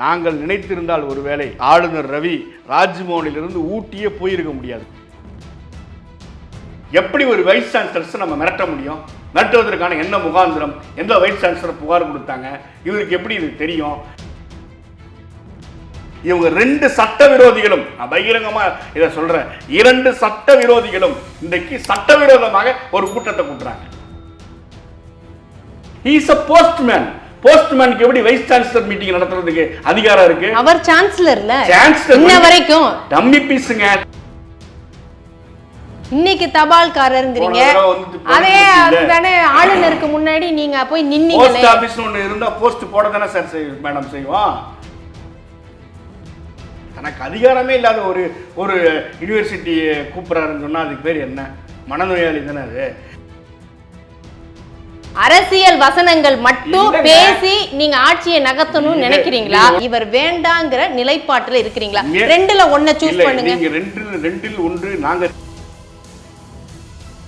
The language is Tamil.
நாங்கள் நினைத்திருந்தால் ஒருவேளை ஆளுநர் ரவி ராஜ்மோகனிலிருந்து ஊட்டியே போயிருக்க முடியாது. எப்படி ஒரு வைஸ் சான்சலர்ஸ் நம்ம மிரட்ட முடியும்? மிரட்டுவதற்கான என்ன முகாந்திரம்? எந்த வைஸ் சான்சலர் புகார் கொடுத்தாங்க? இவருக்கு எப்படி இது தெரியும்? இவங்க ரெண்டு சட்ட விரோதிகளும், நான் பகிரங்கமா இதை சொல்றேன், இரண்டு சட்ட விரோதிகளும் இன்றைக்கு சட்டவிரோதமாக ஒரு கூட்டத்தை கூட்டுறாங்க. He is a postman. போஸ்ட்மேனுக்கு எப்படி வைஸ் சான்சலர் மீட்டிங் நடத்துறதுக்கு அதிகாரம் இருக்கு? அவர் சான்சலர்ல சான்சலர் இன்ன வரைக்கும் டம்மி பீஸ்ங்க. இன்னைக்கு தபால்காரர்ங்கறீங்க, அதே அதுதானே ஆளுநருக்கு முன்னாடி நீங்க போய் நின்னீங்க. போஸ்ட் ஆபீஸ் ஒன்னு இருந்தா போஸ்ட் போட தானே சார் மேடம் செய்வோம். தனக்கு அதிகாரமே இல்லாத ஒரு யூனிவர்சிட்டி கூப்பிடுறாருன்னு சொன்னா அதுக்கு பேர் என்ன? மனநோயாளி தானே அது. அரசியல் வசனங்கள் மட்டும் பேசி நீங்க ஆட்சியை நகர்த்தணும்னு நினைக்கிறீங்களா? இவர் வேண்டாங்கிற நிலைப்பாட்டுல இருக்கிறீங்களா? ரெண்டுல ஒன்ன சூஸ் பண்ணுங்க. நீங்க ரெண்டில் ஒன்று நாங்க